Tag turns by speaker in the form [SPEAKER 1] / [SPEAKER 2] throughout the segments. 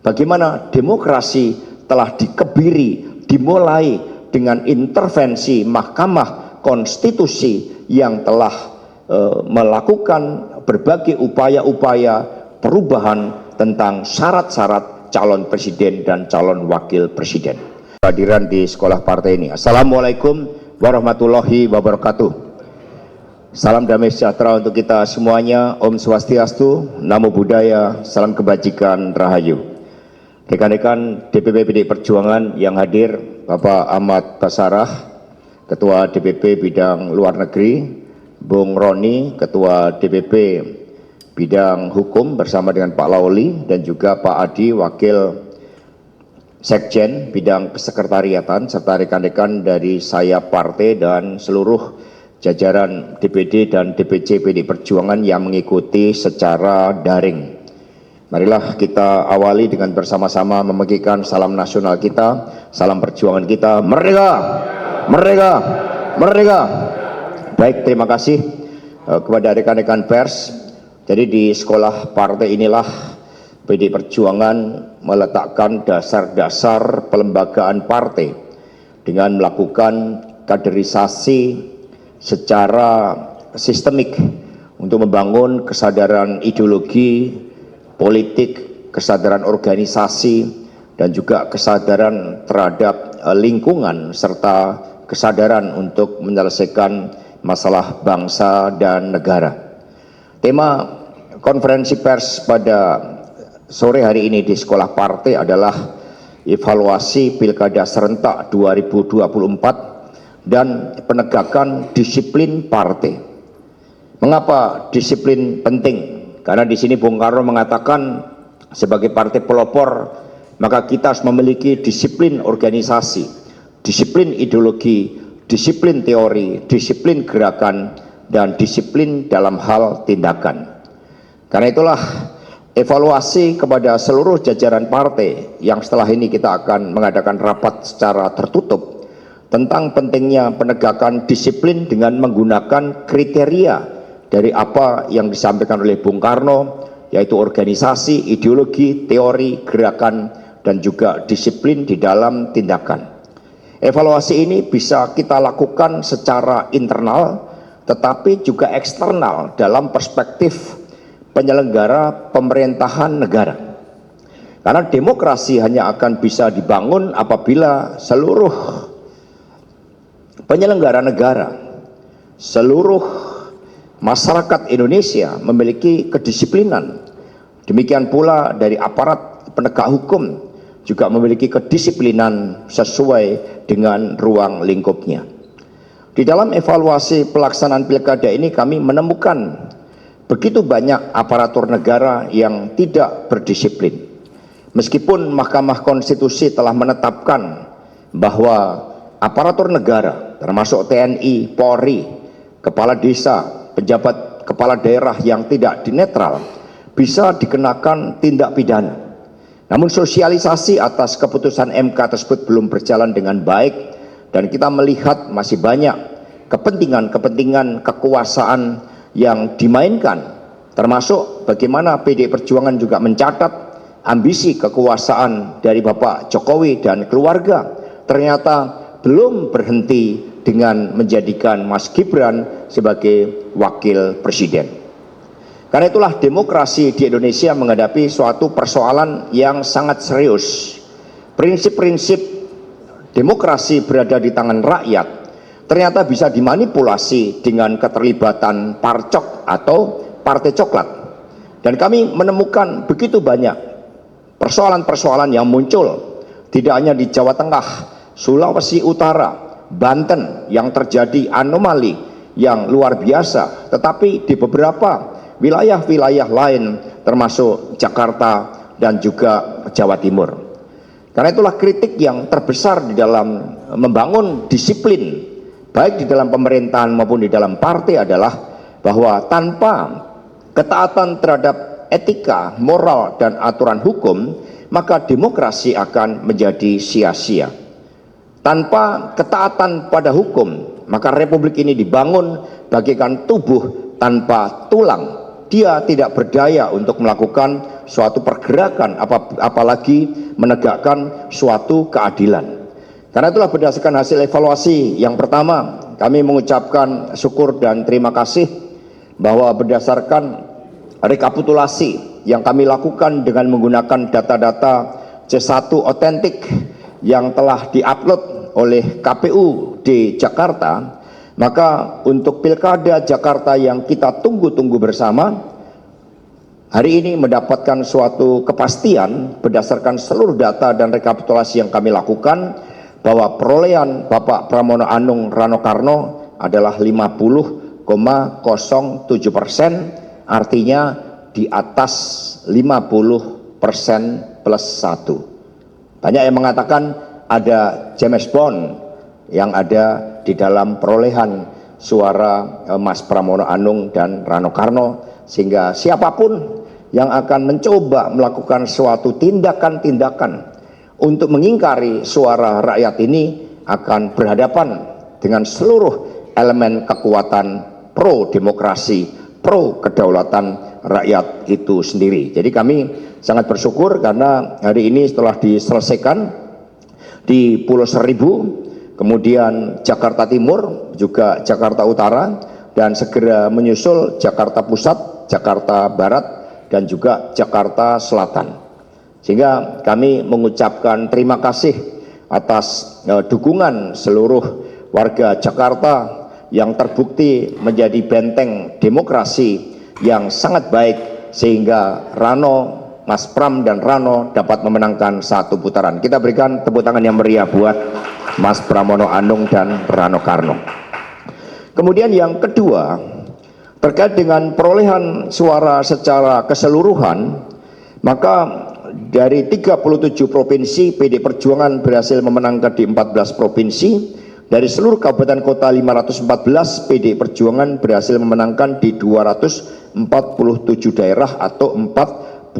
[SPEAKER 1] bagaimana demokrasi telah dikebiri, dimulai dengan intervensi Mahkamah Konstitusi yang telah melakukan berbagai upaya-upaya perubahan tentang syarat-syarat calon presiden dan calon wakil presiden. Kehadiran di sekolah partai ini. Assalamualaikum warahmatullahi wabarakatuh. Salam damai sejahtera untuk kita semuanya. Om Swastiastu, Namo Buddhaya, salam kebajikan, Rahayu. Rekan-rekan DPP PDI Perjuangan yang hadir, Bapak Ahmad Basarah, Ketua DPP Bidang Luar Negeri, Bung Roni, Ketua DPP Bidang Hukum bersama dengan Pak Lauli, dan juga Pak Adi, Wakil Sekjen Bidang Kesekretariatan, serta rekan-rekan dari sayap partai dan seluruh jajaran DPD dan DPC PDI Perjuangan yang mengikuti secara daring. Marilah kita awali dengan bersama-sama memegikan salam nasional kita, salam perjuangan kita, merdeka, merdeka, merdeka. Baik, terima kasih kepada rekan-rekan pers. Jadi di sekolah partai inilah PDI Perjuangan meletakkan dasar-dasar pelembagaan partai dengan melakukan kaderisasi secara sistemik untuk membangun kesadaran ideologi, politik, kesadaran organisasi, dan juga kesadaran terhadap lingkungan serta kesadaran untuk menyelesaikan masalah bangsa dan negara. Tema konferensi pers pada sore hari ini di sekolah partai adalah evaluasi Pilkada Serentak 2024 dan penegakan disiplin partai. Mengapa disiplin penting? Karena di sini Bung Karno mengatakan sebagai partai pelopor maka kita harus memiliki disiplin organisasi, disiplin ideologi, disiplin teori, disiplin gerakan, dan disiplin dalam hal tindakan. Karena itulah evaluasi kepada seluruh jajaran partai yang setelah ini kita akan mengadakan rapat secara tertutup tentang pentingnya penegakan disiplin dengan menggunakan kriteria dari apa yang disampaikan oleh Bung Karno, yaitu organisasi, ideologi, teori, gerakan, dan juga disiplin di dalam tindakan. Evaluasi ini bisa kita lakukan secara internal, tetapi juga eksternal dalam perspektif penyelenggara pemerintahan negara. Karena demokrasi hanya akan bisa dibangun apabila seluruh penyelenggara negara, seluruh masyarakat Indonesia memiliki kedisiplinan. Demikian pula dari aparat penegak hukum juga memiliki kedisiplinan sesuai dengan ruang lingkupnya. Di dalam evaluasi pelaksanaan pilkada ini kami menemukan begitu banyak aparatur negara yang tidak berdisiplin. Meskipun Mahkamah Konstitusi telah menetapkan bahwa aparatur negara termasuk TNI, Polri, kepala desa, pejabat kepala daerah yang tidak dinetral bisa dikenakan tindak pidana. Namun sosialisasi atas keputusan MK tersebut belum berjalan dengan baik dan kita melihat masih banyak kepentingan-kepentingan kekuasaan yang dimainkan, termasuk bagaimana PDI Perjuangan juga mencatat ambisi kekuasaan dari Bapak Jokowi dan keluarga ternyata belum berhenti dengan menjadikan Mas Gibran sebagai wakil presiden. Karena itulah demokrasi di Indonesia menghadapi suatu persoalan yang sangat serius. Prinsip-prinsip demokrasi berada di tangan rakyat ternyata bisa dimanipulasi dengan keterlibatan parcok atau partai coklat. Dan kami menemukan begitu banyak persoalan-persoalan yang muncul tidak hanya di Jawa Tengah, Sulawesi Utara, Banten yang terjadi anomali yang luar biasa, tetapi di beberapa wilayah-wilayah lain termasuk Jakarta dan juga Jawa Timur. Karena itulah kritik yang terbesar di dalam membangun disiplin baik di dalam pemerintahan maupun di dalam partai adalah bahwa tanpa ketaatan terhadap etika, moral, dan aturan hukum maka demokrasi akan menjadi sia-sia. Tanpa ketaatan pada hukum, maka republik ini dibangun bagaikan tubuh tanpa tulang. Dia tidak berdaya untuk melakukan suatu pergerakan, apalagi menegakkan suatu keadilan. Karena itulah berdasarkan hasil evaluasi yang pertama, kami mengucapkan syukur dan terima kasih bahwa berdasarkan rekapitulasi yang kami lakukan dengan menggunakan data-data C1 otentik yang telah diupload oleh KPU di Jakarta, maka untuk Pilkada Jakarta yang kita tunggu-tunggu bersama, hari ini mendapatkan suatu kepastian berdasarkan seluruh data dan rekapitulasi yang kami lakukan bahwa perolehan Bapak Pramono Anung Rano Karno adalah 50,07%, artinya di atas 50% plus 1. Banyak yang mengatakan ada James Bond yang ada di dalam perolehan suara Mas Pramono Anung dan Rano Karno, sehingga siapapun yang akan mencoba melakukan suatu tindakan-tindakan untuk mengingkari suara rakyat ini akan berhadapan dengan seluruh elemen kekuatan pro demokrasi, pro kedaulatan rakyat itu sendiri. Jadi kami sangat bersyukur karena hari ini setelah diselesaikan di Pulau Seribu, kemudian Jakarta Timur, juga Jakarta Utara, dan segera menyusul Jakarta Pusat, Jakarta Barat, dan juga Jakarta Selatan. Sehingga kami mengucapkan terima kasih atas dukungan seluruh warga Jakarta yang terbukti menjadi benteng demokrasi yang sangat baik, sehingga Mas Pram dan Rano dapat memenangkan satu putaran. Kita berikan tepuk tangan yang meriah buat Mas Pramono Anung dan Rano Karno. Kemudian yang kedua, terkait dengan perolehan suara secara keseluruhan, maka dari 37 provinsi PD Perjuangan berhasil memenangkan di 14 provinsi. Dari seluruh kabupaten kota 514, PD Perjuangan berhasil memenangkan di 247 daerah atau 48%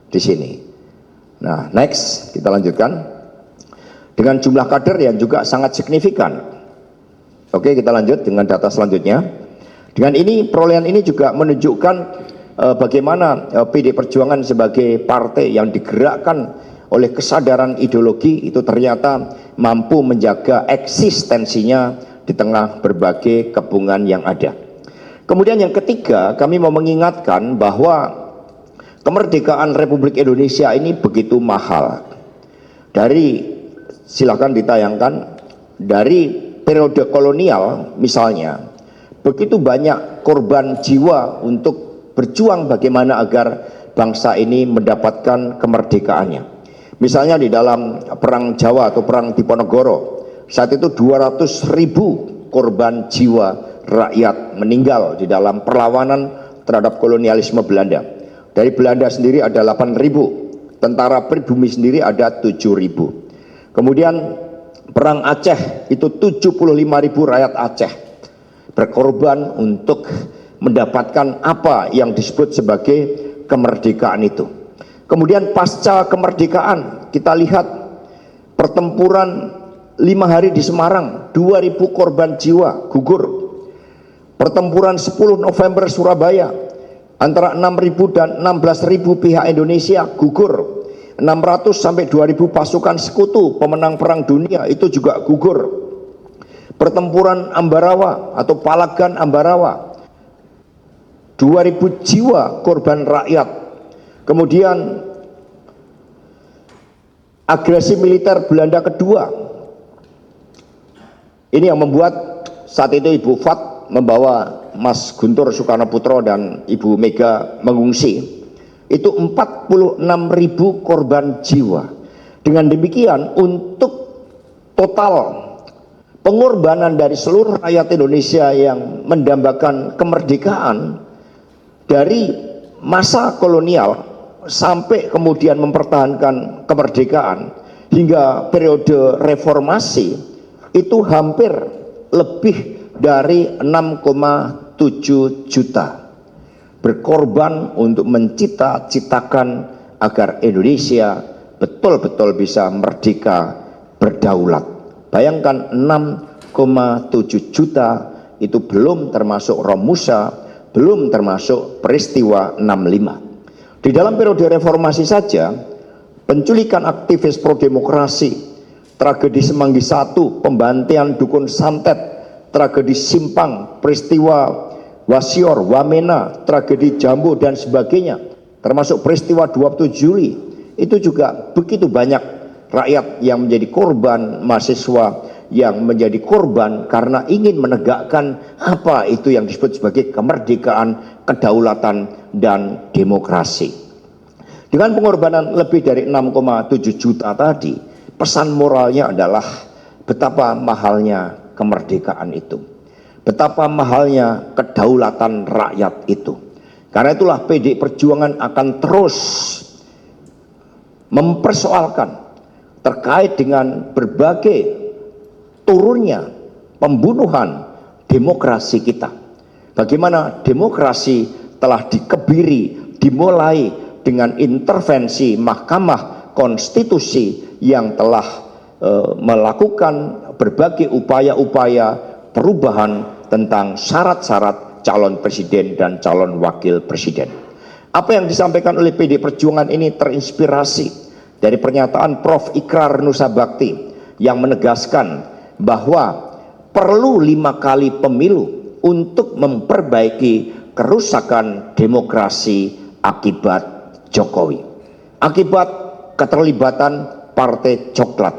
[SPEAKER 1] di sini. Nah, next kita lanjutkan dengan jumlah kader yang juga sangat signifikan. Oke, kita lanjut dengan data selanjutnya. Dengan ini, perolehan ini juga menunjukkan bagaimana PD Perjuangan sebagai partai yang digerakkan oleh kesadaran ideologi itu ternyata mampu menjaga eksistensinya di tengah berbagai kepungan yang ada. Kemudian yang ketiga, kami mau mengingatkan bahwa kemerdekaan Republik Indonesia ini begitu mahal. Silakan ditayangkan, dari periode kolonial misalnya, begitu banyak korban jiwa untuk berjuang bagaimana agar bangsa ini mendapatkan kemerdekaannya. Misalnya di dalam Perang Jawa atau Perang Diponegoro, saat itu 200.000 korban jiwa rakyat meninggal di dalam perlawanan terhadap kolonialisme Belanda. Dari Belanda sendiri ada 8.000, tentara pribumi sendiri ada 7.000. Kemudian Perang Aceh itu 75.000 rakyat Aceh berkorban untuk mendapatkan apa yang disebut sebagai kemerdekaan itu. Kemudian pasca kemerdekaan kita lihat pertempuran 5 hari di Semarang, 2.000 korban jiwa gugur. Pertempuran 10 November Surabaya, antara 6.000 dan 16.000 pihak Indonesia gugur. 600 sampai 2.000 pasukan sekutu pemenang perang dunia itu juga gugur. Pertempuran Ambarawa atau Palagan Ambarawa, 2.000 jiwa korban rakyat. Kemudian agresi militer Belanda kedua, ini yang membuat saat itu Ibu Fat membawa Mas Guntur Soekarnoputro dan Ibu Mega mengungsi. Itu 46.000 korban jiwa. Dengan demikian untuk total pengorbanan dari seluruh rakyat Indonesia yang mendambakan kemerdekaan dari masa kolonial sampai kemudian mempertahankan kemerdekaan hingga periode reformasi, itu hampir lebih dari 6,7 juta berkorban untuk mencita-citakan agar Indonesia betul-betul bisa merdeka berdaulat. Bayangkan 6,7 juta itu belum termasuk Romusa, belum termasuk peristiwa 65. Di dalam periode reformasi saja, penculikan aktivis pro-demokrasi, tragedi Semanggi I, pembantian Dukun Santet, tragedi Simpang, peristiwa Wasior, Wamena, tragedi Jambu dan sebagainya, termasuk peristiwa 27 Juli, itu juga begitu banyak rakyat yang menjadi korban, mahasiswa yang menjadi korban karena ingin menegakkan apa itu yang disebut sebagai kemerdekaan, kedaulatan, dan demokrasi. Dengan pengorbanan lebih dari 6,7 juta tadi, pesan moralnya adalah betapa mahalnya kemerdekaan itu, betapa mahalnya kedaulatan rakyat itu. Karena itulah PDI Perjuangan akan terus mempersoalkan terkait dengan berbagai turunnya pembunuhan demokrasi kita. Bagaimana demokrasi telah dikebiri, dimulai dengan intervensi Mahkamah Konstitusi yang telah melakukan berbagai upaya-upaya perubahan tentang syarat-syarat calon presiden dan calon wakil presiden. Apa yang disampaikan oleh PDI Perjuangan ini terinspirasi dari pernyataan Prof. Ikrar Nusa Bakti yang menegaskan bahwa perlu 5 kali pemilu untuk memperbaiki kerusakan demokrasi akibat Jokowi, akibat keterlibatan Partai Coklat,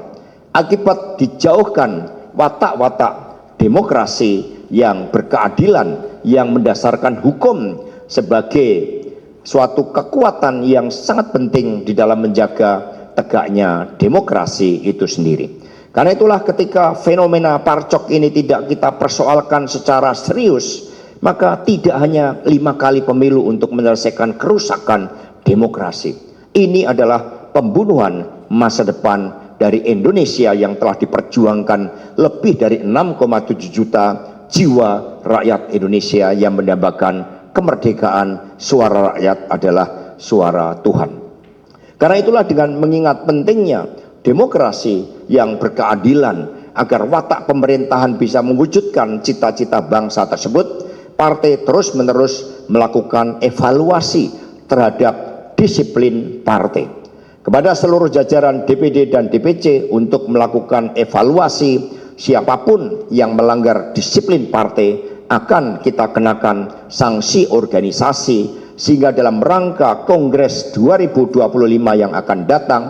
[SPEAKER 1] akibat dijauhkan watak-watak demokrasi yang berkeadilan, yang mendasarkan hukum sebagai suatu kekuatan yang sangat penting di dalam menjaga tegaknya demokrasi itu sendiri. Karena itulah ketika fenomena parcok ini tidak kita persoalkan secara serius, maka tidak hanya 5 kali pemilu untuk menyelesaikan kerusakan demokrasi. Ini adalah pembunuhan masa depan dari Indonesia yang telah diperjuangkan lebih dari 6,7 juta jiwa rakyat Indonesia yang mendambakan kemerdekaan. Suara rakyat adalah suara Tuhan. Karena itulah dengan mengingat pentingnya demokrasi yang berkeadilan agar watak pemerintahan bisa mewujudkan cita-cita bangsa tersebut, partai terus-menerus melakukan evaluasi terhadap disiplin partai. Kepada seluruh jajaran DPD dan DPC untuk melakukan evaluasi, siapapun yang melanggar disiplin partai akan kita kenakan sanksi organisasi, sehingga dalam rangka Kongres 2025 yang akan datang,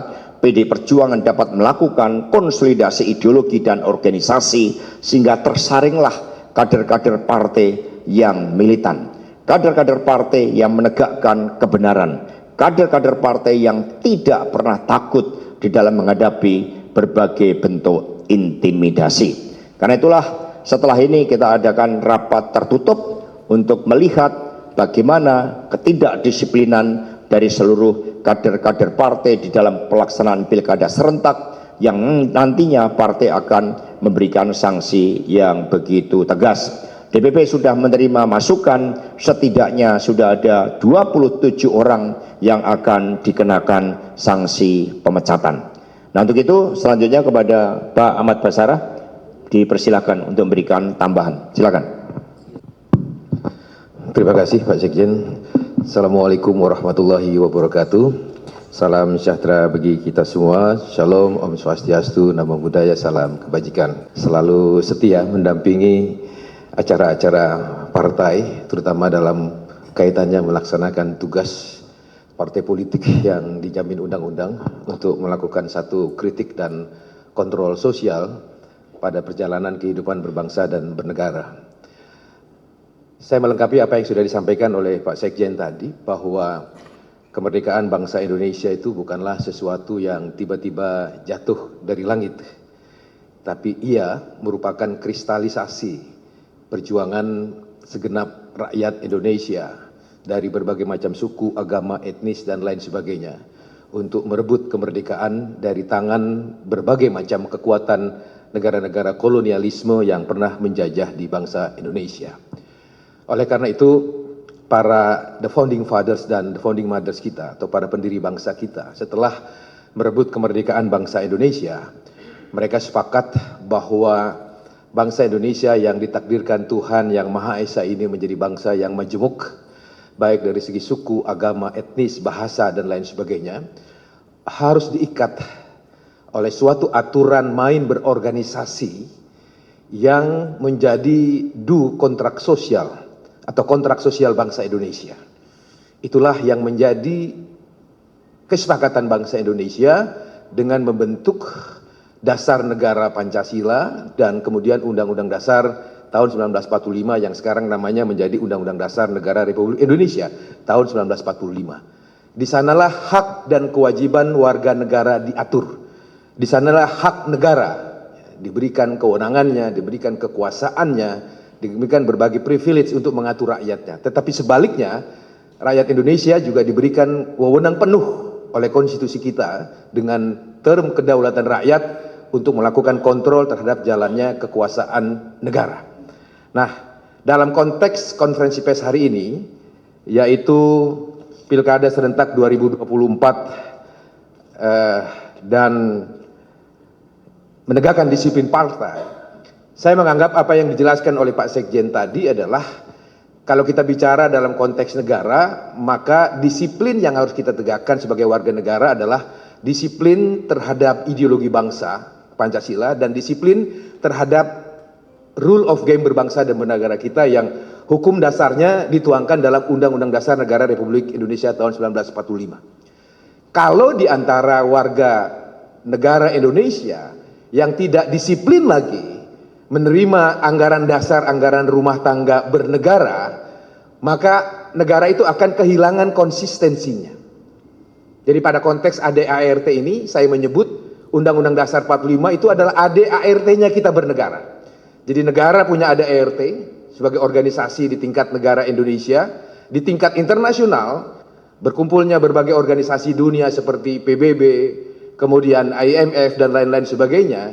[SPEAKER 1] PDI Perjuangan dapat melakukan konsolidasi ideologi dan organisasi sehingga tersaringlah kader-kader partai yang militan, kader-kader partai yang menegakkan kebenaran, kader-kader partai yang tidak pernah takut di dalam menghadapi berbagai bentuk intimidasi. Karena itulah setelah ini kita adakan rapat tertutup untuk melihat bagaimana ketidakdisiplinan dari seluruh kader-kader partai di dalam pelaksanaan pilkada serentak yang nantinya partai akan memberikan sanksi yang begitu tegas. DPP sudah menerima masukan, setidaknya sudah ada 27 orang yang akan dikenakan sanksi pemecatan. Nah, untuk itu selanjutnya kepada Pak Ahmad Basarah dipersilakan untuk memberikan tambahan. Silakan.
[SPEAKER 2] Terima kasih Pak Sekjen. Assalamualaikum warahmatullahi wabarakatuh. Salam sejahtera bagi kita semua. Shalom, Om Swastiastu, Namo Buddhaya, salam kebajikan. Selalu setia mendampingi acara-acara partai, terutama dalam kaitannya melaksanakan tugas partai politik yang dijamin undang-undang untuk melakukan satu kritik dan kontrol sosial pada perjalanan kehidupan berbangsa dan bernegara. Saya melengkapi apa yang sudah disampaikan oleh Pak Sekjen tadi, bahwa kemerdekaan bangsa Indonesia itu bukanlah sesuatu yang tiba-tiba jatuh dari langit, tapi ia merupakan kristalisasi perjuangan segenap rakyat Indonesia dari berbagai macam suku, agama, etnis, dan lain sebagainya untuk merebut kemerdekaan dari tangan berbagai macam kekuatan negara-negara kolonialisme yang pernah menjajah di bangsa Indonesia. Oleh karena itu, para the founding fathers dan the founding mothers kita atau para pendiri bangsa kita setelah merebut kemerdekaan bangsa Indonesia, mereka sepakat bahwa bangsa Indonesia yang ditakdirkan Tuhan Yang Maha Esa ini menjadi bangsa yang majemuk, baik dari segi suku, agama, etnis, bahasa, dan lain sebagainya, harus diikat oleh suatu aturan main berorganisasi yang menjadi kontrak sosial atau kontrak sosial bangsa Indonesia. Itulah yang menjadi kesepakatan bangsa Indonesia dengan membentuk Dasar Negara Pancasila dan kemudian Undang-Undang Dasar tahun 1945 yang sekarang namanya menjadi Undang-Undang Dasar Negara Republik Indonesia tahun 1945. Di sanalah hak dan kewajiban warga negara diatur. Di sanalah hak negara diberikan kewenangannya, diberikan kekuasaannya, diberikan berbagai privilege untuk mengatur rakyatnya. Tetapi sebaliknya, rakyat Indonesia juga diberikan wewenang penuh oleh konstitusi kita dengan term kedaulatan rakyat untuk melakukan kontrol terhadap jalannya kekuasaan negara. Nah, dalam konteks konferensi pers hari ini, yaitu Pilkada serentak 2024 dan menegakkan disiplin partai, saya menganggap apa yang dijelaskan oleh Pak Sekjen tadi adalah kalau kita bicara dalam konteks negara, maka disiplin yang harus kita tegakkan sebagai warga negara adalah disiplin terhadap ideologi bangsa, Pancasila, dan disiplin terhadap rule of game berbangsa dan bernegara kita yang hukum dasarnya dituangkan dalam Undang-Undang Dasar Negara Republik Indonesia tahun 1945. Kalau di antara warga negara Indonesia yang tidak disiplin lagi menerima anggaran dasar, anggaran rumah tangga bernegara, maka negara itu akan kehilangan konsistensinya. Jadi pada konteks ADART ini saya menyebut Undang-Undang Dasar 45 itu adalah ADART-nya kita bernegara. Jadi negara punya ADART sebagai organisasi di tingkat negara Indonesia, di tingkat internasional berkumpulnya berbagai organisasi dunia seperti PBB, kemudian IMF dan lain-lain sebagainya,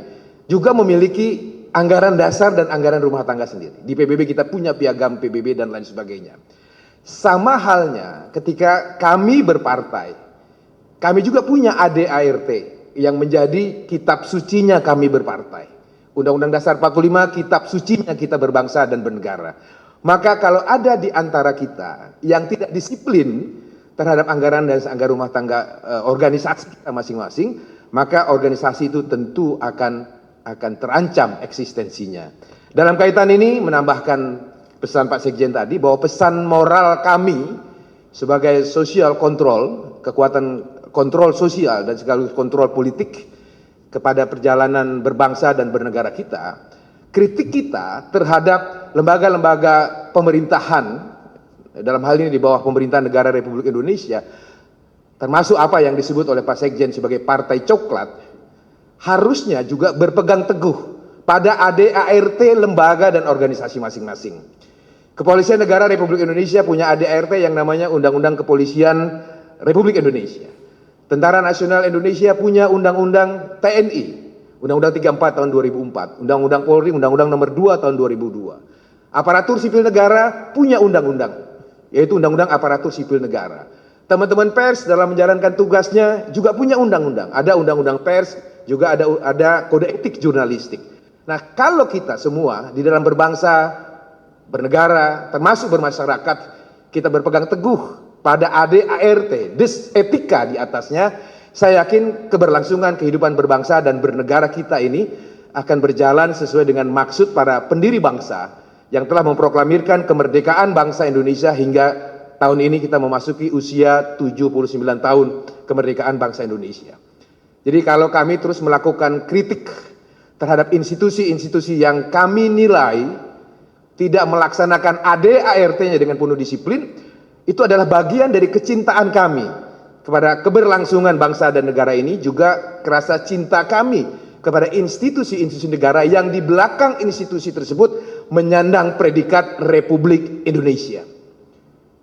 [SPEAKER 2] juga memiliki anggaran dasar dan anggaran rumah tangga sendiri. Di PBB kita punya piagam PBB dan lain sebagainya. Sama halnya ketika kami berpartai, kami juga punya ADART yang menjadi kitab sucinya kami berpartai. Undang-Undang Dasar 45 kitab sucinya kita berbangsa dan bernegara. Maka kalau ada di antara kita yang tidak disiplin terhadap anggaran dan anggaran rumah tangga organisasi kita masing-masing, maka organisasi itu tentu akan terancam eksistensinya. Dalam kaitan ini menambahkan pesan Pak Sekjen tadi bahwa pesan moral kami sebagai social control, kekuatan kontrol sosial dan sekaligus kontrol politik kepada perjalanan berbangsa dan bernegara kita, kritik kita terhadap lembaga-lembaga pemerintahan, dalam hal ini di bawah pemerintahan negara Republik Indonesia, termasuk apa yang disebut oleh Pak Sekjen sebagai partai coklat, harusnya juga berpegang teguh pada ADART lembaga dan organisasi masing-masing. Kepolisian Negara Republik Indonesia punya ADART yang namanya Undang-Undang Kepolisian Republik Indonesia. Tentara Nasional Indonesia punya Undang-Undang TNI, Undang-Undang 34 tahun 2004, Undang-Undang Polri, Undang-Undang nomor 2 tahun 2002. Aparatur sipil negara punya undang-undang, yaitu Undang-Undang Aparatur Sipil Negara. Teman-teman pers dalam menjalankan tugasnya juga punya undang-undang. Ada undang-undang pers, juga ada kode etik jurnalistik. Nah, kalau kita semua di dalam berbangsa, bernegara, termasuk bermasyarakat, kita berpegang teguh pada ADART, etika di atasnya, saya yakin keberlangsungan kehidupan berbangsa dan bernegara kita ini akan berjalan sesuai dengan maksud para pendiri bangsa yang telah memproklamirkan kemerdekaan bangsa Indonesia hingga tahun ini kita memasuki usia 79 tahun kemerdekaan bangsa Indonesia. Jadi kalau kami terus melakukan kritik terhadap institusi-institusi yang kami nilai tidak melaksanakan ADART-nya dengan penuh disiplin, itu adalah bagian dari kecintaan kami kepada keberlangsungan bangsa dan negara ini, juga kerasa cinta kami kepada institusi-institusi negara yang di belakang institusi tersebut menyandang predikat Republik Indonesia.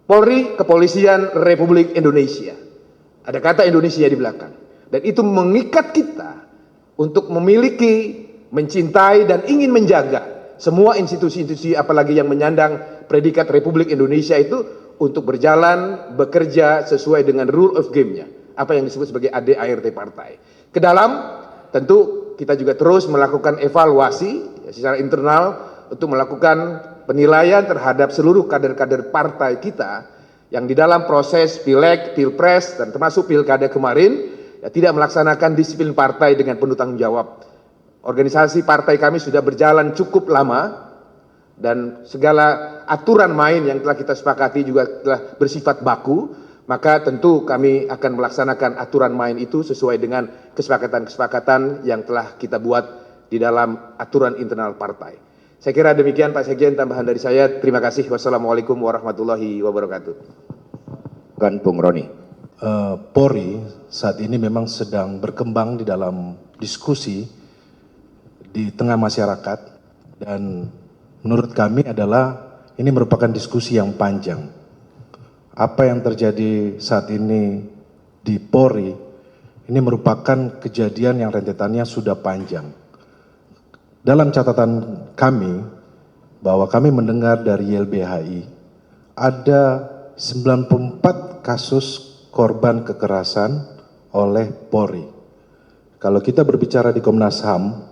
[SPEAKER 2] Polri, Kepolisian Republik Indonesia. Ada kata Indonesia di belakang. Dan itu mengikat kita untuk memiliki, mencintai, dan ingin menjaga semua institusi-institusi apalagi yang menyandang predikat Republik Indonesia itu untuk berjalan, bekerja sesuai dengan rule of game-nya. Apa yang disebut sebagai ADART partai. Ke dalam, tentu kita juga terus melakukan evaluasi secara internal untuk melakukan penilaian terhadap seluruh kader-kader partai kita yang di dalam proses pileg, pilpres, dan termasuk pilkada kemarin tidak melaksanakan disiplin partai dengan penuh tanggung jawab. Organisasi partai kami sudah berjalan cukup lama dan segala aturan main yang telah kita sepakati juga telah bersifat baku, maka tentu kami akan melaksanakan aturan main itu sesuai dengan kesepakatan-kesepakatan yang telah kita buat di dalam aturan internal partai. Saya kira demikian Pak Sekjen, tambahan dari saya. Terima kasih. Wassalamualaikum warahmatullahi wabarakatuh.
[SPEAKER 1] Kan Bung Roni.
[SPEAKER 3] Polri saat ini memang sedang berkembang di dalam diskusi di tengah masyarakat, dan menurut kami adalah ini merupakan diskusi yang panjang. Apa yang terjadi saat ini di Polri ini merupakan kejadian yang rentetannya sudah panjang. Dalam catatan kami, bahwa kami mendengar dari YLBHI ada 94 kasus korban kekerasan oleh Polri. Kalau kita berbicara di Komnas HAM,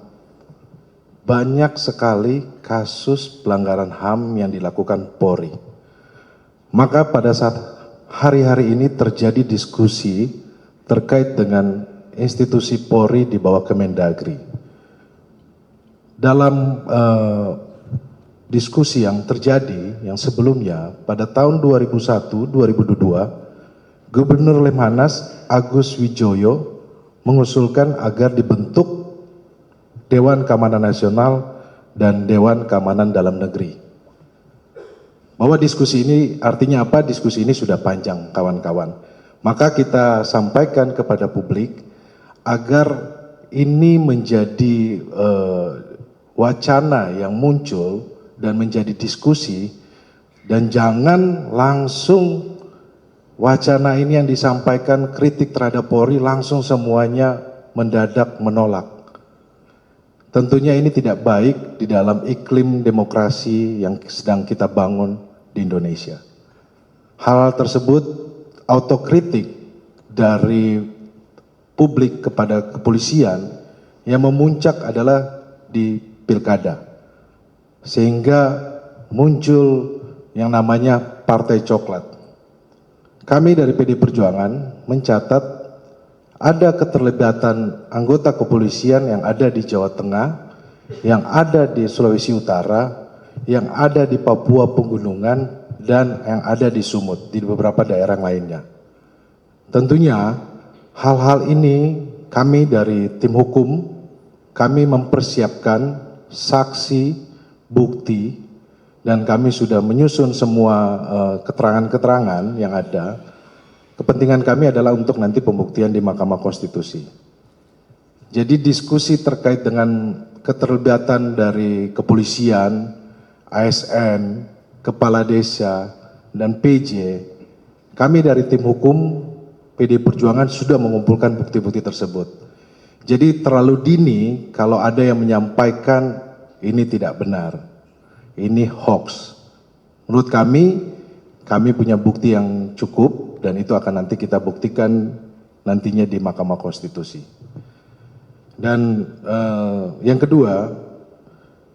[SPEAKER 3] banyak sekali kasus pelanggaran HAM yang dilakukan Polri. Maka pada saat hari-hari ini terjadi diskusi terkait dengan institusi Polri di bawah Kemendagri. Dalam diskusi yang terjadi yang sebelumnya pada tahun 2001-2022, Gubernur Lemhanas Agus Wijoyo mengusulkan agar dibentuk Dewan Keamanan Nasional dan Dewan Keamanan Dalam Negeri. Bahwa diskusi ini artinya apa? Diskusi ini sudah panjang, kawan-kawan. Maka kita sampaikan kepada publik agar ini menjadi wacana yang muncul dan menjadi diskusi, dan jangan langsung wacana ini yang disampaikan kritik terhadap Polri langsung semuanya mendadak menolak. Tentunya ini tidak baik di dalam iklim demokrasi yang sedang kita bangun di Indonesia. Hal tersebut autokritik dari publik kepada kepolisian yang memuncak adalah di pilkada. Sehingga muncul yang namanya Partai Coklat. Kami dari PD Perjuangan mencatat ada keterlibatan anggota kepolisian yang ada di Jawa Tengah, yang ada di Sulawesi Utara, yang ada di Papua Pegunungan, dan yang ada di Sumut, di beberapa daerah lainnya. Tentunya hal-hal ini kami dari tim hukum, kami mempersiapkan saksi, bukti, dan kami sudah menyusun semua keterangan-keterangan yang ada. Kepentingan kami adalah untuk nanti pembuktian di Mahkamah Konstitusi. Jadi diskusi terkait dengan keterlibatan dari kepolisian, ASN, kepala desa, dan PJ, kami dari tim hukum PD Perjuangan sudah mengumpulkan bukti-bukti tersebut. Jadi terlalu dini kalau ada yang menyampaikan ini tidak benar, ini hoax. Menurut kami punya bukti yang cukup, dan itu akan nanti kita buktikan nantinya di Mahkamah Konstitusi. Dan yang kedua,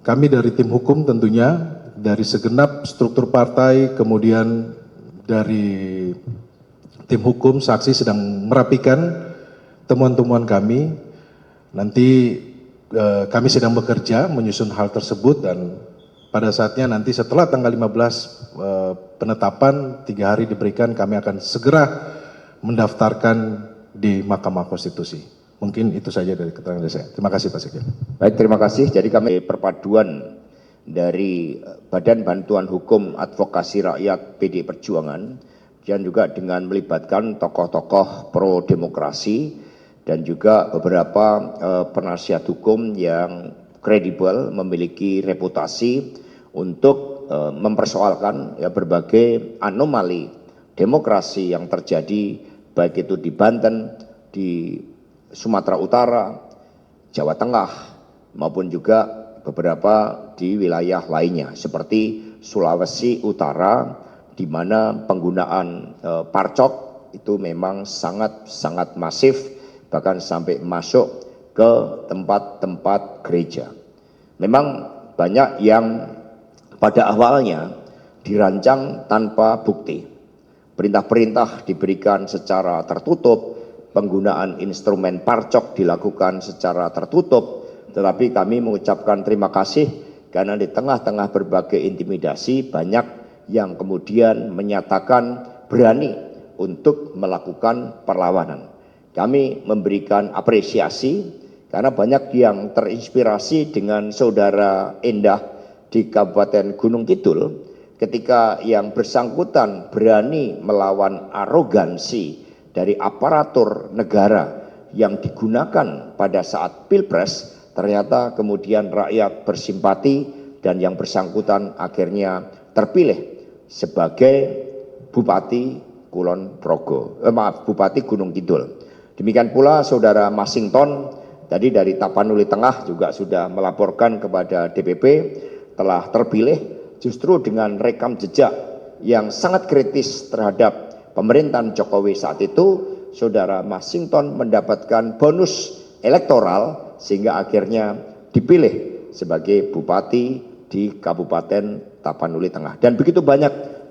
[SPEAKER 3] kami dari tim hukum tentunya dari segenap struktur partai, kemudian dari tim hukum, saksi sedang merapikan temuan-temuan kami. Nanti kami sedang bekerja menyusun hal tersebut, dan pada saatnya nanti setelah tanggal 15 penetapan 3 hari diberikan, kami akan segera mendaftarkan di Mahkamah Konstitusi. Mungkin itu saja dari keterangan dari saya. Terima kasih Pak Sekjen.
[SPEAKER 1] Baik, terima kasih. Jadi kami perpaduan dari Badan Bantuan Hukum Advokasi Rakyat PD Perjuangan, dan juga dengan melibatkan tokoh-tokoh pro demokrasi dan juga beberapa penasihat hukum yang kredibel, memiliki reputasi untuk mempersoalkan ya berbagai anomali demokrasi yang terjadi, baik itu di Banten, di Sumatera Utara, Jawa Tengah, maupun juga beberapa di wilayah lainnya seperti Sulawesi Utara, di mana penggunaan parcok itu memang sangat masif, bahkan sampai masuk ke tempat-tempat gereja. Memang banyak yang pada awalnya dirancang tanpa bukti. Perintah-perintah diberikan secara tertutup, penggunaan instrumen parcok dilakukan secara tertutup, tetapi kami mengucapkan terima kasih karena di tengah-tengah berbagai intimidasi banyak yang kemudian menyatakan berani untuk melakukan perlawanan. Kami memberikan apresiasi karena banyak yang terinspirasi dengan saudara Endah di Kabupaten Gunung Kidul ketika yang bersangkutan berani melawan arogansi dari aparatur negara yang digunakan pada saat Pilpres, ternyata kemudian rakyat bersimpati dan yang bersangkutan akhirnya terpilih sebagai Bupati Bupati Gunung Kidul. Demikian pula saudara Masington tadi dari Tapanuli Tengah juga sudah melaporkan kepada DPP telah terpilih justru dengan rekam jejak yang sangat kritis terhadap pemerintahan Jokowi saat itu. Saudara Masington mendapatkan bonus elektoral sehingga akhirnya dipilih sebagai bupati di Kabupaten Tapanuli Tengah. Dan begitu banyak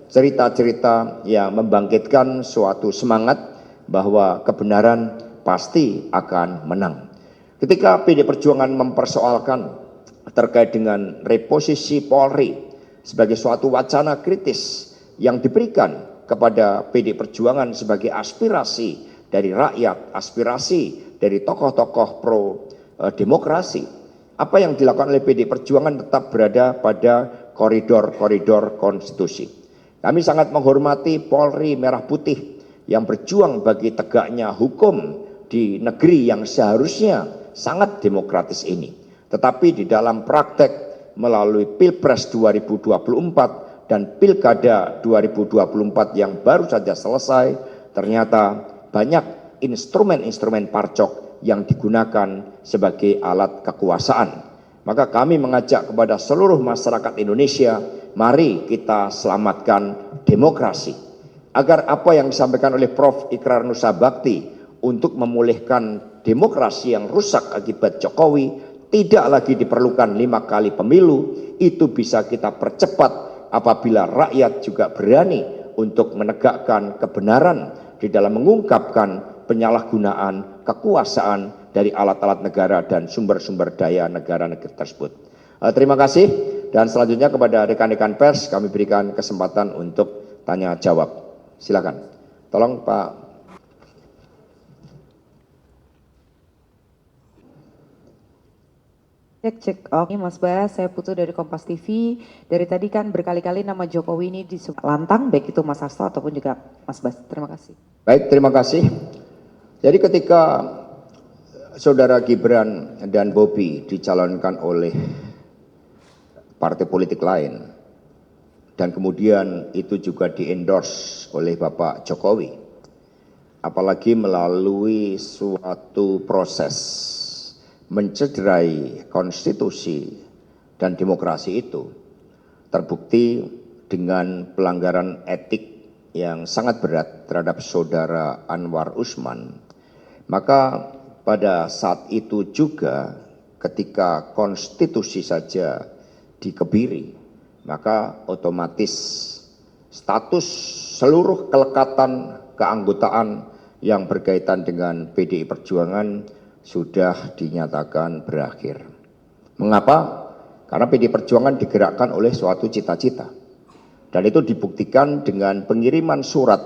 [SPEAKER 1] cerita-cerita yang membangkitkan suatu semangat bahwa kebenaran pasti akan menang. Ketika PD Perjuangan mempersoalkan terkait dengan reposisi Polri sebagai suatu wacana kritis yang diberikan kepada PD Perjuangan sebagai aspirasi dari rakyat, aspirasi dari tokoh-tokoh pro demokrasi. Apa yang dilakukan oleh PD Perjuangan tetap berada pada koridor-koridor konstitusi. Kami sangat menghormati Polri Merah Putih yang berjuang bagi tegaknya hukum di negeri yang seharusnya sangat demokratis ini. Tetapi di dalam praktek melalui Pilpres 2024 dan Pilkada 2024 yang baru saja selesai, ternyata banyak instrumen-instrumen parcok yang digunakan sebagai alat kekuasaan. Maka kami mengajak kepada seluruh masyarakat Indonesia, mari kita selamatkan demokrasi. Agar apa yang disampaikan oleh Prof. Ikrar Nusa Bakti untuk memulihkan demokrasi yang rusak akibat Jokowi, tidak lagi diperlukan 5 kali pemilu, itu bisa kita percepat apabila rakyat juga berani untuk menegakkan kebenaran di dalam mengungkapkan penyalahgunaan kekuasaan dari alat-alat negara dan sumber-sumber daya negara-negara tersebut. Terima kasih, dan selanjutnya kepada rekan-rekan pers kami berikan kesempatan untuk tanya jawab. Silakan. Tolong Pak.
[SPEAKER 4] Cek. Oke Mas Bas, saya Putu dari Kompas TV. Dari tadi kan berkali-kali nama Jokowi ini disebut lantang, baik itu Mas Hasto ataupun juga Mas Bas. Terima kasih.
[SPEAKER 1] Baik, terima kasih. Jadi ketika saudara Gibran dan Bobi dicalonkan oleh partai politik lain, dan kemudian itu juga di-endorse oleh Bapak Jokowi, apalagi melalui suatu proses mencederai konstitusi dan demokrasi itu, terbukti dengan pelanggaran etik yang sangat berat terhadap saudara Anwar Usman. Maka pada saat itu juga ketika konstitusi saja dikebiri, maka otomatis status seluruh kelekatan keanggotaan yang berkaitan dengan PDI Perjuangan sudah dinyatakan berakhir. Mengapa? Karena PDI Perjuangan digerakkan oleh suatu cita-cita. Dan itu dibuktikan dengan pengiriman surat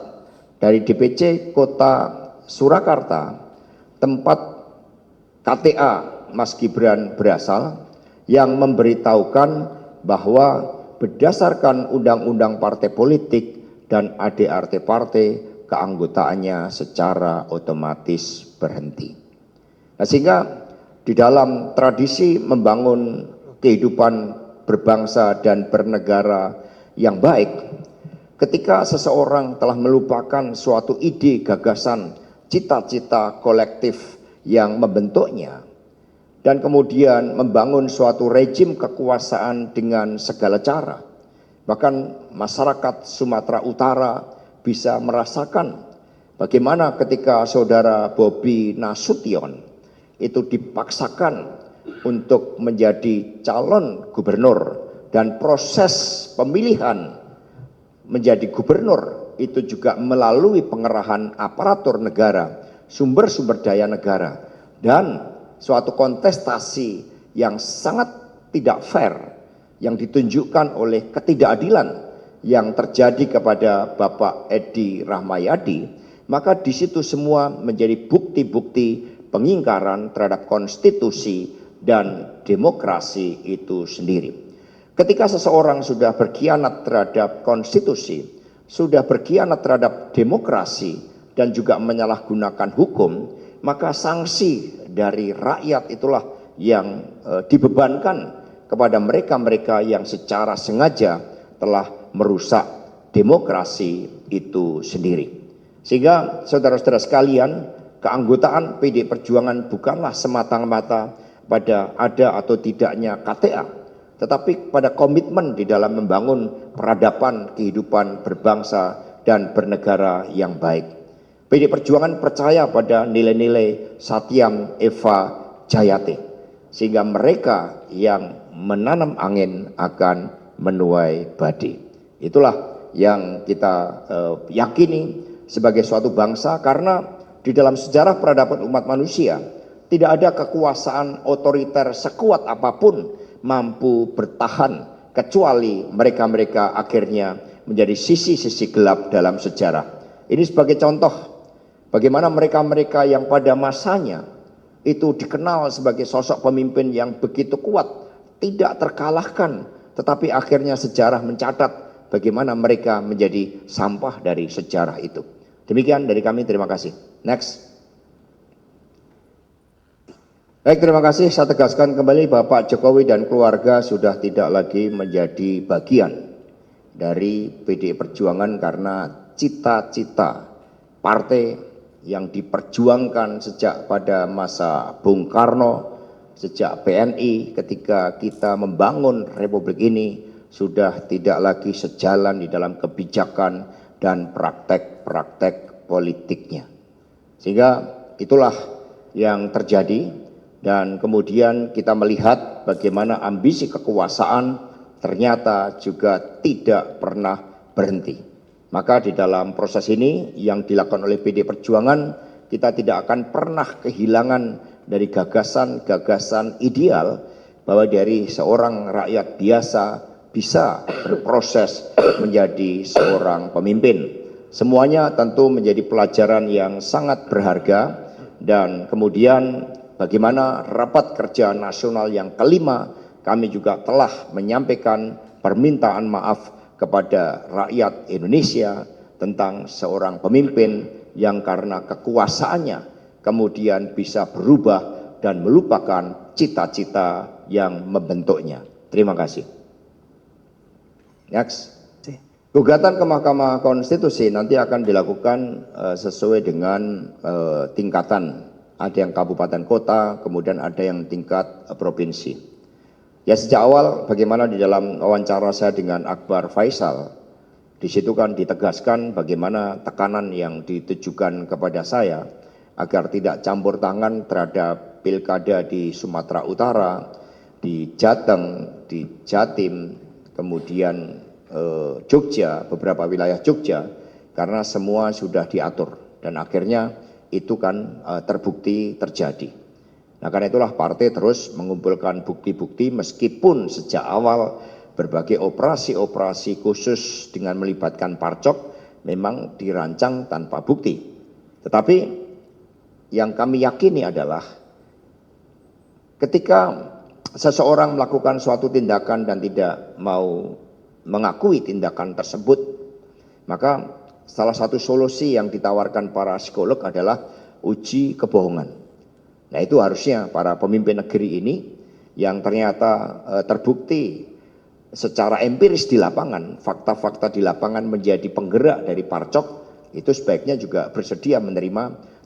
[SPEAKER 1] dari DPC Kota Surakarta, tempat KTA Mas Gibran berasal, yang memberitahukan bahwa berdasarkan undang-undang partai politik dan ADART partai, keanggotaannya secara otomatis berhenti. Nah, sehingga di dalam tradisi membangun kehidupan berbangsa dan bernegara yang baik, ketika seseorang telah melupakan suatu ide, gagasan, cita-cita kolektif yang membentuknya, dan kemudian membangun suatu rejim kekuasaan dengan segala cara, bahkan masyarakat Sumatera Utara bisa merasakan bagaimana ketika saudara Bobi Nasution itu dipaksakan untuk menjadi calon gubernur dan proses pemilihan menjadi gubernur itu juga melalui pengerahan aparatur negara, sumber-sumber daya negara, dan suatu kontestasi yang sangat tidak fair yang ditunjukkan oleh ketidakadilan yang terjadi kepada Bapak Edi Rahmayadi, maka di situ semua menjadi bukti-bukti pengingkaran terhadap konstitusi dan demokrasi itu sendiri. Ketika seseorang sudah berkhianat terhadap konstitusi, sudah berkhianat terhadap demokrasi, dan juga menyalahgunakan hukum, maka sanksi dari rakyat itulah yang dibebankan kepada mereka-mereka yang secara sengaja telah merusak demokrasi itu sendiri. Sehingga saudara-saudara sekalian, keanggotaan PD Perjuangan bukanlah semata-mata pada ada atau tidaknya KTA, tetapi pada komitmen di dalam membangun peradaban kehidupan berbangsa dan bernegara yang baik. PD Perjuangan percaya pada nilai-nilai Satyam Eva Jayate, sehingga mereka yang menanam angin akan menuai padi. Itulah yang kita yakini sebagai suatu bangsa, karena di dalam sejarah peradaban umat manusia tidak ada kekuasaan otoriter sekuat apapun mampu bertahan kecuali mereka-mereka akhirnya menjadi sisi-sisi gelap dalam sejarah. Ini sebagai contoh bagaimana mereka-mereka yang pada masanya itu dikenal sebagai sosok pemimpin yang begitu kuat, tidak terkalahkan, tetapi akhirnya sejarah mencatat bagaimana mereka menjadi sampah dari sejarah itu. Demikian dari kami, terima kasih. Next. Baik, terima kasih. Saya tegaskan kembali Bapak Jokowi dan keluarga sudah tidak lagi menjadi bagian dari PDI Perjuangan, karena cita-cita partai yang diperjuangkan sejak pada masa Bung Karno, sejak PNI ketika kita membangun Republik ini sudah tidak lagi sejalan di dalam kebijakan dan praktek-praktek politiknya. Sehingga itulah yang terjadi. Dan kemudian kita melihat bagaimana ambisi kekuasaan ternyata juga tidak pernah berhenti. Maka di dalam proses ini yang dilakukan oleh PD Perjuangan, kita tidak akan pernah kehilangan dari gagasan-gagasan ideal bahwa dari seorang rakyat biasa bisa berproses menjadi seorang pemimpin. Semuanya tentu menjadi pelajaran yang sangat berharga, dan kemudian bagaimana rapat kerja nasional yang kelima, kami juga telah menyampaikan permintaan maaf kepada rakyat Indonesia tentang seorang pemimpin yang karena kekuasaannya kemudian bisa berubah dan melupakan cita-cita yang membentuknya. Terima kasih. Next. Gugatan ke Mahkamah Konstitusi nanti akan dilakukan sesuai dengan tingkatan. Ada yang kabupaten kota, kemudian ada yang tingkat provinsi. Ya, sejak awal bagaimana di dalam wawancara saya dengan Akbar Faisal, di situ kan ditegaskan bagaimana tekanan yang ditujukan kepada saya agar tidak campur tangan terhadap pilkada di Sumatera Utara, di Jateng, di Jatim, kemudian Jogja, beberapa wilayah Jogja, karena semua sudah diatur dan akhirnya itu kan terbukti terjadi. Nah, karena itulah partai terus mengumpulkan bukti-bukti meskipun sejak awal berbagai operasi-operasi khusus dengan melibatkan Parcok memang dirancang tanpa bukti. Tetapi yang kami yakini adalah ketika seseorang melakukan suatu tindakan dan tidak mau mengakui tindakan tersebut, maka salah satu solusi yang ditawarkan para psikolog adalah uji kebohongan. Nah, itu harusnya para pemimpin negeri ini yang ternyata terbukti secara empiris di lapangan, fakta-fakta di lapangan menjadi penggerak dari Parcok, itu sebaiknya juga bersedia menerima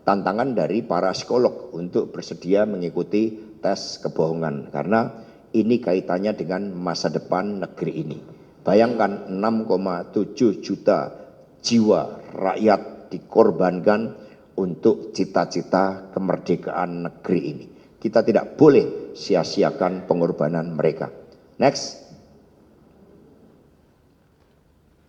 [SPEAKER 1] tantangan dari para psikolog untuk bersedia mengikuti tes kebohongan, karena ini kaitannya dengan masa depan negeri ini. Bayangkan 6,7 juta jiwa rakyat dikorbankan untuk cita-cita kemerdekaan negeri ini. Kita tidak boleh sia-siakan pengorbanan mereka. Next.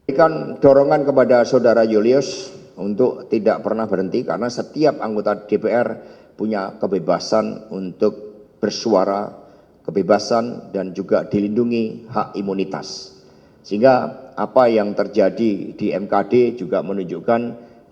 [SPEAKER 1] Berikan dorongan kepada Saudara Julius untuk tidak pernah berhenti, karena setiap anggota DPR punya kebebasan untuk bersuara, kebebasan dan juga dilindungi hak imunitas. Sehingga apa yang terjadi di MKD juga menunjukkan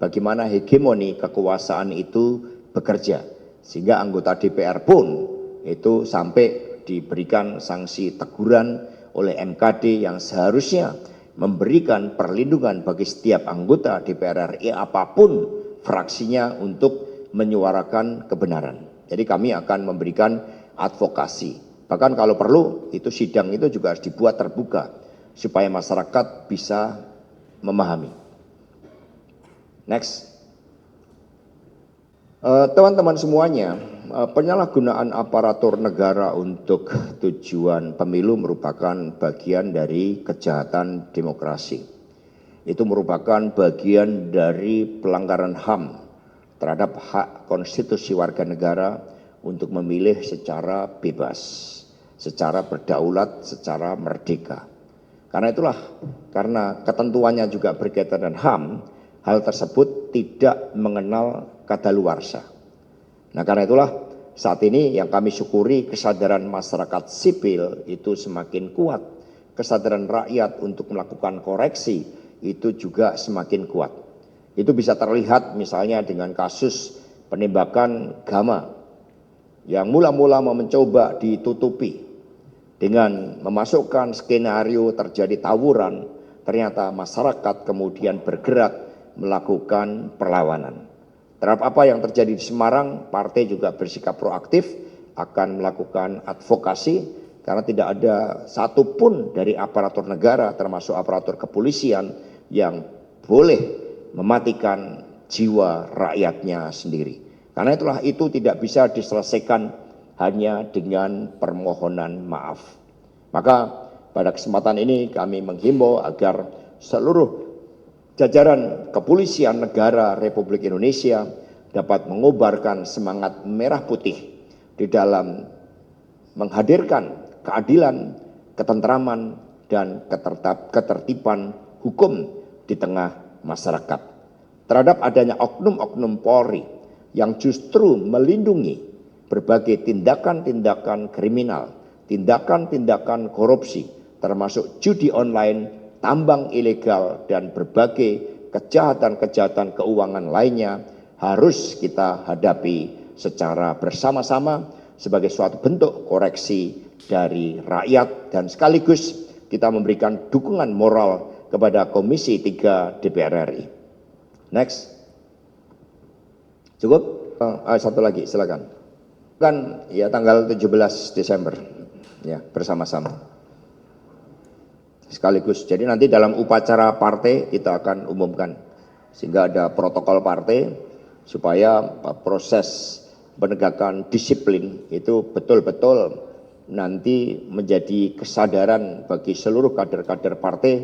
[SPEAKER 1] bagaimana hegemoni kekuasaan itu bekerja. Sehingga anggota DPR pun itu sampai diberikan sanksi teguran oleh MKD yang seharusnya memberikan perlindungan bagi setiap anggota DPR RI apapun fraksinya untuk menyuarakan kebenaran. Jadi kami akan memberikan advokasi. Bahkan kalau perlu itu sidang itu juga harus dibuat terbuka supaya masyarakat bisa memahami. Next. Teman-teman semuanya, penyalahgunaan aparatur negara untuk tujuan pemilu merupakan bagian dari kejahatan demokrasi. Itu merupakan bagian dari pelanggaran HAM terhadap hak konstitusi warga negara untuk memilih secara bebas, secara berdaulat, secara merdeka. Karena itulah, karena ketentuannya juga berkaitan dengan HAM, hal tersebut tidak mengenal kadaluarsa. Nah, karena itulah saat ini yang kami syukuri kesadaran masyarakat sipil itu semakin kuat. Kesadaran rakyat untuk melakukan koreksi itu juga semakin kuat. Itu bisa terlihat misalnya dengan kasus penembakan Gama yang mula-mula mencoba ditutupi dengan memasukkan skenario terjadi tawuran. Ternyata masyarakat kemudian bergerak melakukan perlawanan. Terhadap apa yang terjadi di Semarang, partai juga bersikap proaktif akan melakukan advokasi karena tidak ada satupun dari aparatur negara termasuk aparatur kepolisian yang boleh mematikan jiwa rakyatnya sendiri. Karena itulah itu tidak bisa diselesaikan hanya dengan permohonan maaf. Maka pada kesempatan ini kami menghimbau agar seluruh jajaran kepolisian negara Republik Indonesia dapat mengobarkan semangat merah putih di dalam menghadirkan keadilan, ketentraman, dan ketertiban hukum di tengah masyarakat. Terhadap adanya oknum-oknum Polri yang justru melindungi berbagai tindakan-tindakan kriminal, tindakan-tindakan korupsi, termasuk judi online, tambang ilegal, dan berbagai kejahatan-kejahatan keuangan lainnya harus kita hadapi secara bersama-sama sebagai suatu bentuk koreksi dari rakyat dan sekaligus kita memberikan dukungan moral kepada Komisi 3 DPR RI. Next. Cukup? Satu lagi, silakan. Kan ya tanggal 17 Desember ya bersama-sama. Sekaligus, jadi nanti dalam upacara partai kita akan umumkan sehingga ada protokol partai supaya proses penegakan disiplin itu betul-betul nanti menjadi kesadaran bagi seluruh kader-kader partai,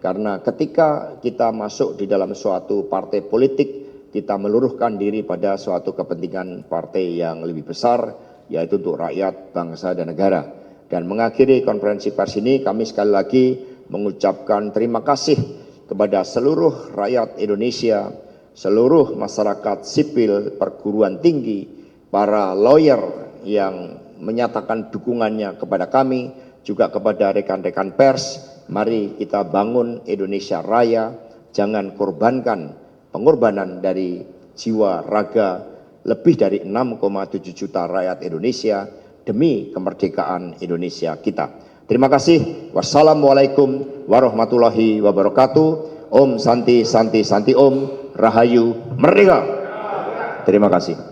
[SPEAKER 1] karena ketika kita masuk di dalam suatu partai politik kita meluruhkan diri pada suatu kepentingan partai yang lebih besar, yaitu untuk rakyat, bangsa, dan negara. Dan mengakhiri konferensi pers ini kami sekali lagi mengucapkan terima kasih kepada seluruh rakyat Indonesia, seluruh masyarakat sipil, perguruan tinggi, para lawyer yang menyatakan dukungannya kepada kami, juga kepada rekan-rekan pers. Mari kita bangun Indonesia Raya, jangan korbankan pengorbanan dari jiwa raga lebih dari 6,7 juta rakyat Indonesia demi kemerdekaan Indonesia kita. Terima kasih. Wassalamualaikum warahmatullahi wabarakatuh. Om Santi Santi Santi Om. Rahayu Merdeka. Terima kasih.